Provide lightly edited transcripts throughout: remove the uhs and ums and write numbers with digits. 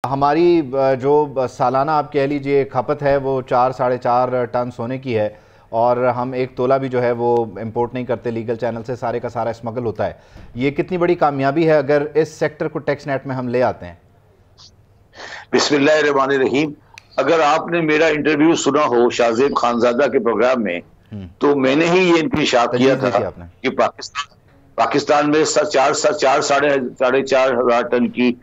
हमारी जो सालाना आप कह लीजिए खपत है वो 4-4.5 टन सोने की है और हम 1 तोला भी जो है वो इंपोर्ट नहीं करते, लीगल चैनल से सारे का सारा स्मगल होता है। ये कितनी बड़ी कामयाबी है अगर इस सेक्टर को टैक्स नेट में हम ले आते हैं। बिस्मिल्लाहिर्रहमानिर्रहीम। अगर आपने मेरा इंटरव्यू सुना हो शाहजेब खानजादा के प्रोग्राम में, तो मैंने ही ये इंकशाफ किया था कि पाकिस्तान में 4-4.5 टन की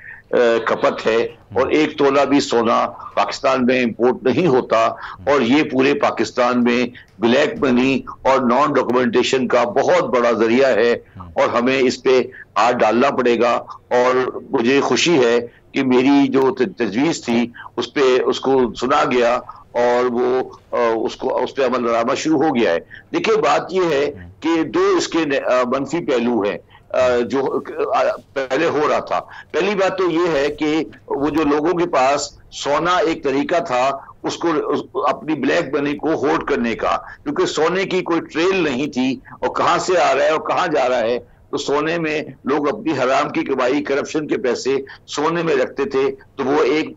खपत है और 1 तोला भी सोना पाकिस्तान में इंपोर्ट नहीं होता, और ये पूरे पाकिस्तान में ब्लैक मनी और नॉन डॉक्यूमेंटेशन का बहुत बड़ा जरिया है और हमें इस पे हाथ डालना पड़ेगा। और मुझे खुशी है कि मेरी जो तजवीज थी उसको सुना गया और वो उस पे अमलनामा शुरू हो गया है। देखिए, बात यह है कि 2 इसके मनफी पहलू हैं जो पहले हो रहा था। पहली बात तो ये है कि वो जो लोगों के पास सोना एक तरीका था उसको अपनी ब्लैक मनी को होल्ड करने का, क्योंकि सोने की कोई ट्रेल नहीं थी और कहां से आ रहा है और कहां जा रहा है, तो सोने में लोग अपनी हराम की कमाई, करप्शन के पैसे सोने में रखते थे, तो वो एक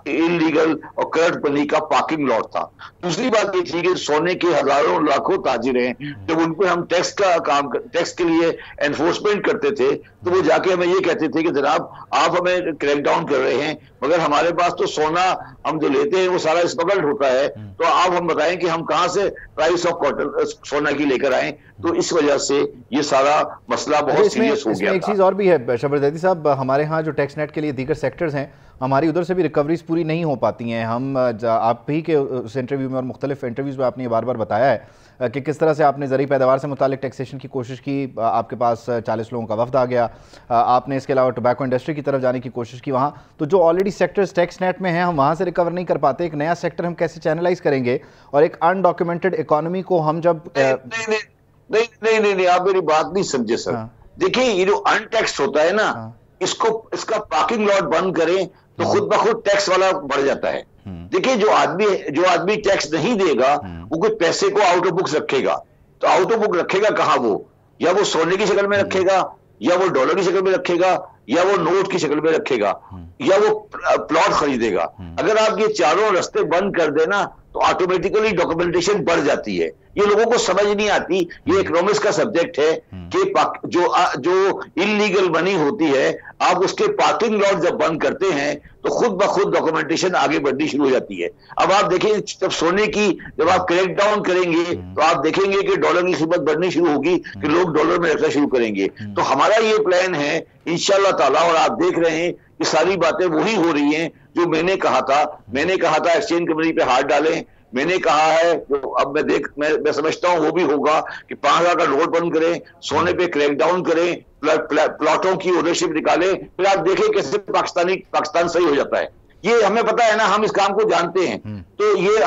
इलीगल और करप्ट मनी का पार्किंग लॉट था। दूसरी बात ये थी कि सोने के हजारों लाखों ताजिर हैं, जब उन पे हम टैक्स के लिए एनफोर्समेंट करते थे तो वो जाके हमें ये कहते थे कि जनाब आप हमें क्रैकडाउन कर रहे हैं, मगर हमारे पास तो सोना हम जो लेते हैं वो सारा स्मगल्ड होता है, तो आप हम बताएं कि हम कहां से प्राइस ऑफ कॉटन सोना की लेकर आए। तो इस वजह से ये सारा मसला बहुत सीरियस हो गया। एक चीज और भी है शबर जैदी साहब, हमारे यहाँ जो टैक्स नेट के लिए दीगर सेक्टर्स हैं, हमारी उधर से भी रिकवरीज पूरी नहीं हो पाती हैं। हम आप ही के उस इंटरव्यू में और मुख्तलिफ इंटरव्यूज़ में आपने ये बार बार बताया है कि किस तरह से आपने ज़रूरी पैदावार से मुतालिक टैक्सेशन की कोशिश की, आपके पास 40 लोगों का वफ्द आ गया, आपने इसके अलावा टोबैको इंडस्ट्री की तरफ जाने की कोशिश की वहाँ, तो जो ऑलरेडी सेक्टर्स टैक्स नेट में हैं हम वहाँ से रिकवर नहीं कर पाते। एक नया सेक्टर हम कैसे चैनलाइज करेंगे और एक अनडॉक्यूमेंटेड इकोनॉमी को हम जब नहीं, आप मेरी बात नहीं समझे सर। देखिए, ये जो अनटैक्स होता है ना, इसका पार्किंग लॉट बंद करें तो खुद ब खुद टैक्स वाला बढ़ जाता है। देखिए, जो आदमी टैक्स नहीं देगा वो कुछ पैसे को आउट ऑफ बुक्स रखेगा, तो आउट ऑफ बुक रखेगा कहां वो? या वो सोने की शक्ल में रखेगा, या वो डॉलर की शक्ल में रखेगा, या वो नोट की शक्ल में रखेगा, या वो प्लॉट खरीदेगा। अगर आप ये चारों रास्ते बंद कर देना तो ऑटोमेटिकली डॉक्यूमेंटेशन बढ़ जाती है। ये लोगों को समझ नहीं आती। ये इकोनॉमिक्स का सब्जेक्ट है कि जो इलीगल मनी होती है, आप उसके पार्किंग लॉट जब बंद करते हैं तो खुद ब खुद डॉक्यूमेंटेशन आगे बढ़नी शुरू हो जाती है। अब आप देखें, जब आप क्रैक डाउन करेंगे तो आप देखेंगे कि डॉलर की कीमत बढ़नी शुरू होगी, कि लोग डॉलर में रखना शुरू करेंगे। तो हमारा ये प्लान है इंशाअल्लाह ताला, और आप देख रहे हैं कि सारी बातें वही हो रही हैं जो मैंने कहा था। एक्सचेंज कंपनी पे हाथ डालें, मैंने कहा है, जो अब मैं समझता हूं वो भी होगा कि 5,000 का नोट बंद करें, सोने पे क्रैकडाउन करें, प्लॉटों की ओनरशिप निकालें, फिर आप देखें कैसे पाकिस्तान सही हो जाता है। ये हमें पता है ना, हम इस काम को जानते हैं। तो ये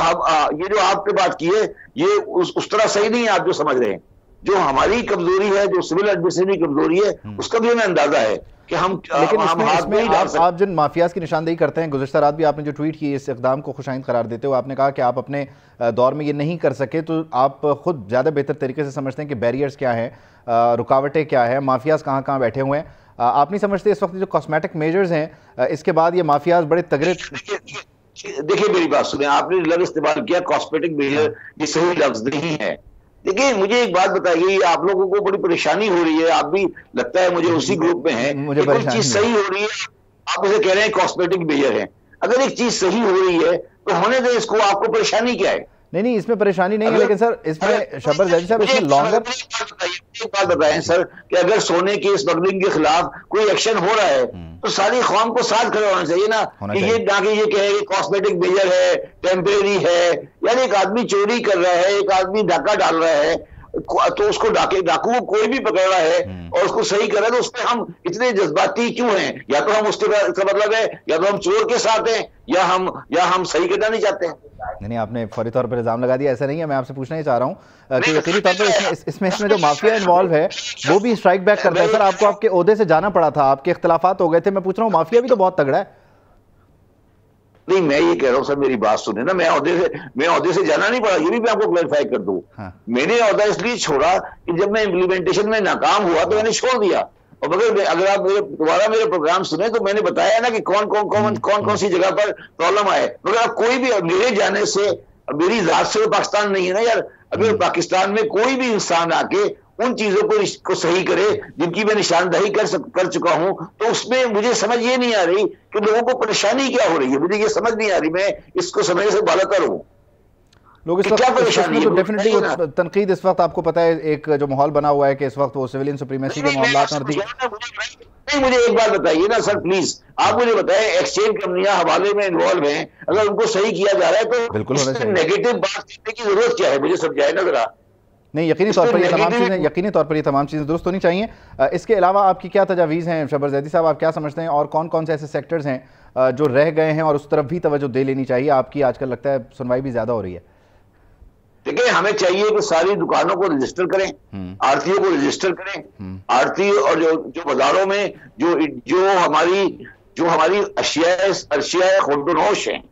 जो आपने बात की है, ये उस तरह सही नहीं है आप जो समझ रहे हैं। जो हमारी कमजोरी है, जो सिविल एडमिनिस्ट्रेशन की कमजोरी है, उसका भी हमें अंदाजा है कि लेकिन इसमें आप जिन माफियाज की निशानदेही करते हैं, गुज़श्ता रात भी आपने जो ट्वीट की इस इक़दाम को खुशाइंद करार देते हुए आपने कहा कि आप अपने दौर में ये नहीं कर सके, तो आप खुद ज़्यादा बेहतर तरीके से समझते हैं कि बैरियर्स क्या हैं, रुकावटें क्या हैं, माफियाज कहाँ कहाँ बैठे हुए हैं। आप नहीं समझते इस वक्त जो कॉस्मेटिक मेजर्स हैं, इसके बाद ये माफियाज बड़े तगड़े? देखिए, मेरी बात सुने, आपने लफ्ज़ इस्तेमाल किया कॉस्मेटिक मेजर, ये सही लफ्ज़ नहीं है। देखिए, मुझे एक बात बताइए, आप लोगों को बड़ी परेशानी हो रही है, आप भी लगता है मुझे उसी ग्रुप में है, मुझे कोई चीज सही हो रही है, आप उसे कह रहे हैं कॉस्मेटिक मेजर है। अगर एक चीज सही हो रही है तो होने दे इसको, आपको परेशानी क्या है? नहीं, इसमें परेशानी नहीं है, लेकिन सर इसमें शबर जैदी साहब इसमें लॉन्गर एक बात बताएं सर, कि अगर सोने की स्मगलिंग के खिलाफ कोई एक्शन हो रहा है तो सारी कौम को साथ खड़े होना चाहिए ना, कि ये ना कि ये कहे कि कॉस्मेटिक मेजर है, टेम्परेरी है। यानी एक आदमी चोरी कर रहा है, एक आदमी डाका डाल रहा है, तो उसको डाकू को कोई भी पकड़ रहा है और उसको सही कर रहा है, तो उसमें हम इतने जज्बाती क्यों हैं? या तो हम उसका मतलब है या तो हम चोर के साथ हैं, या हम सही करना नहीं चाहते हैं। नहीं, आपने फौरी तौर पर इल्जाम लगा दिया, ऐसा नहीं है। मैं आपसे पूछना ही चाह रहा हूँ कि यकीनी तौर पर इसमें जो माफिया इन्वॉल्व है वो भी स्ट्राइक बैक करता है। सर, आपको आपके ओहदे से जाना पड़ा था, आपके इख्तिलाफात हो गए थे, मैं पूछ रहा हूँ माफिया भी तो बहुत तगड़ा है। नहीं, मैं ये कह रहा हूं सर, मेरी बात सुने ना, मैं औहदे से जाना नहीं पड़ा, ये भी मैं आपको क्लैरिफाई कर दूं। मैंने औहदा इसलिए छोड़ा कि जब मैं इम्प्लीमेंटेशन में नाकाम हुआ तो मैंने छोड़ दिया। और मगर अगर आप दोबारा मेरे प्रोग्राम सुने तो मैंने बताया ना कि कौन सी जगह पर प्रॉब्लम आए। मगर आप कोई भी मेरे जाने से, मेरी जात से तो पाकिस्तान नहीं है ना यार। अगर पाकिस्तान में कोई भी इंसान आके उन चीजों को सही करे जिनकी मैं निशानदही कर चुका हूं, तो उसमें मुझे समझ ये नहीं आ रही कि लोगों को परेशानी क्या हो रही है। मुझे ये समझ नहीं आ रही, मैं इसको समझने से बालातर हूं। लोग इस वक्त तो डेफिनेटली तनकीद, इस वक्त आपको पता है एक जो माहौल बना हुआ है कि इस वक्त वो सिविलियन सुप्रीमेसी के मामला नहीं, मुझे एक बात बताइए ना सर प्लीज, आप मुझे बताएं, एक्सचेंज कंपनियां हवाले में इन्वॉल्व हैं, अगर उनको सही किया जा रहा है तो बिल्कुल नेगेटिव बात करने की जरूरत क्या है, मुझे समझाए ना जरा। नहीं, यकीनी तौर पर ये तमाम चीज़ें दुरुस्त होनी चाहिए। इसके अलावा आपकी क्या तजावीज़ हैं शबर जैदी साहब, आप क्या समझते हैं और कौन कौन से ऐसे सेक्टर्स हैं जो रह गए हैं और उस तरफ भी तवज्जो दे लेनी चाहिए? आपकी आजकल लगता है सुनवाई भी ज़्यादा हो रही है। देखिए, हमें चाहिए कि सारी दुकानों को रजिस्टर करें, आरतीओ को रजिस्टर करें। आरती और जो बाजारों में जो हमारी अशिया खुर्दनोश है,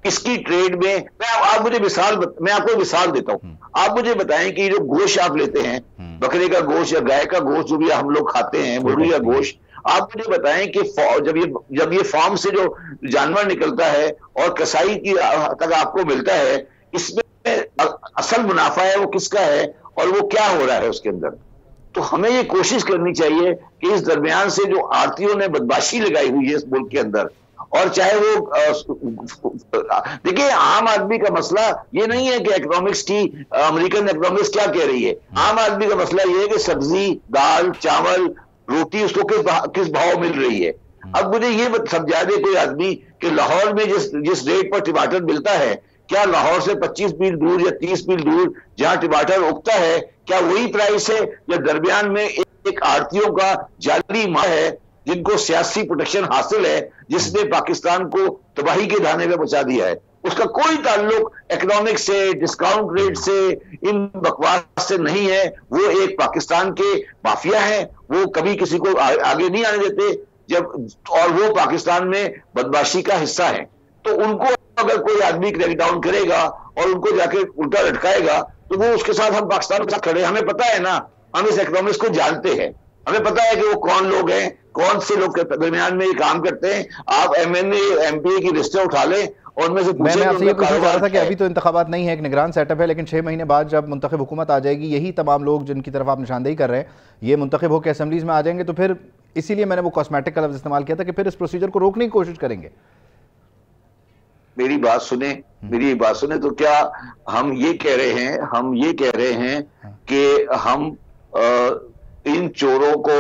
इसकी ट्रेड में मैं आपको मिसाल देता हूँ। आप मुझे बताएं कि जो गोश्त आप लेते हैं, बकरे का गोश्त या गाय का गोश्त जो भी हम लोग खाते हैं, मुर्गी का गोश्त, आप मुझे बताएं कि जब ये फार्म से जो जानवर निकलता है और कसाई की तक आपको मिलता है, इसमें असल मुनाफा है वो किसका है और वो क्या हो रहा है उसके अंदर। तो हमें ये कोशिश करनी चाहिए कि इस दरमियान से जो आरतीओं ने बदमाशी लगाई हुई है इस मुल्क के अंदर, और चाहे वो देखिए, आम आदमी का मसला ये नहीं है कि इकोनॉमिक्स की अमेरिकन इकोनॉमिक्स क्या कह रही है। आम आदमी का मसला ये है कि सब्जी, दाल, चावल, रोटी उसको किस भाव मिल रही है। अब मुझे ये समझा दे कोई आदमी कि लाहौर में जिस रेट पर टमाटर मिलता है, क्या लाहौर से 25 मील दूर या 30 मील दूर जहां टमाटर उगता है, क्या वही प्राइस है, या दरमियान में एक आड़तियों का जाली माल है जिनको सियासी प्रोटेक्शन हासिल है, जिसने पाकिस्तान को तबाही के धाने में पहुंचा दिया है। उसका कोई ताल्लुक इकोनॉमिक से, डिस्काउंट रेट से, इन बकवास से नहीं है। वो एक पाकिस्तान के माफिया है, वो कभी किसी को आगे नहीं आने देते और वो पाकिस्तान में बदमाशी का हिस्सा है। तो उनको अगर कोई आदमी क्रैक डाउन करेगा और उनको जाके उल्टा लटकाएगा, तो वो उसके साथ, हम पाकिस्तान के साथ खड़े। हमें पता है ना, हम इस इकोनॉमिक्स को जानते हैं, हमें पता है कि वो कौन लोग हैं, कौन से लोग के दरमियान में ये काम करते हैं। आप MNA MP की लिस्टें उठा लें और उनमें से पूछें। मैं आपसे ये पूछना चाह रहा था कि अभी तो इंतखाबात नहीं है, एक निगरान सेटअप है, लेकिन 6 महीने बाद जब मुंतखब हुकूमत आ जाएगी, यही तमाम लोग जिनकी तरफ आप निशानदेही कर रहे हैं, ये मुंतखब होकर असेंबलीज में आ जाएंगे, तो फिर इसीलिए मैंने वो कॉस्मेटिक का लफ्ज़ इस्तेमाल किया था कि फिर इस प्रोसीजर को रोकने की कोशिश करेंगे। मेरी बात सुने तो क्या हम ये कह रहे हैं कि हम इन चोरों को,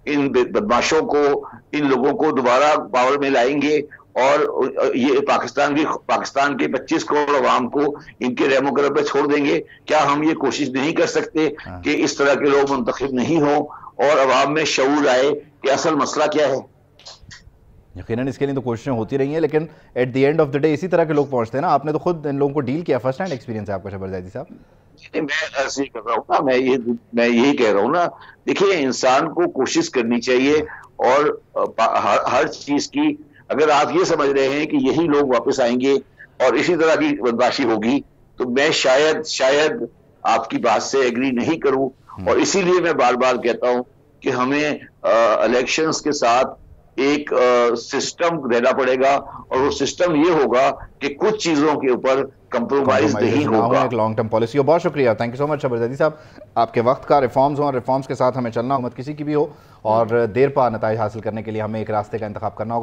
इन बदमाशों को, इन लोगों को दोबारा पावर में लाएंगे और ये पाकिस्तान के 25 करोड़ अवाम को इनके रहमो करम पे छोड़ देंगे? क्या हम ये कोशिश नहीं कर सकते कि इस तरह के लोग मुंतखब नहीं हो और अवाम में शऊर आए कि असल मसला क्या है? यकीनन इसके लिए तो कोशिशें होती रही हैं, लेकिन at the end of the day इसी तरह के लोग पहुंचते हैं ना। आपने तो खुद इन लोगों को डील किया, फर्स्ट हैंड एक्सपीरियंस है आपका शबर जैदी साहब। मैं ऐसे ही कर रहा हूँ ना, मैं यही कह रहा हूँ ना। देखिए, इंसान को कोशिश करनी चाहिए और हर चीज की, अगर आप ये समझ रहे हैं कि यही लोग वापस आएंगे और इसी तरह की बदमाशी होगी, तो मैं शायद आपकी बात से एग्री नहीं करूं। और इसीलिए मैं बार बार कहता हूं कि हमें इलेक्शंस के साथ एक सिस्टम रहना पड़ेगा, और वो सिस्टम ये होगा कि कुछ चीजों के ऊपर कंप्रोमाइज नहीं होगा, एक लॉन्ग टर्म पॉलिसी हो। बहुत शुक्रिया, thank you so much Shabbar Zaidi साहब, आपके वक्त का। रिफॉर्म्स हो और रिफॉर्म्स के साथ हमें चलना, हुकूमत किसी की भी हो, और देर पा नताइज हासिल करने के लिए हमें एक रास्ते का इंतखाब करना होगा।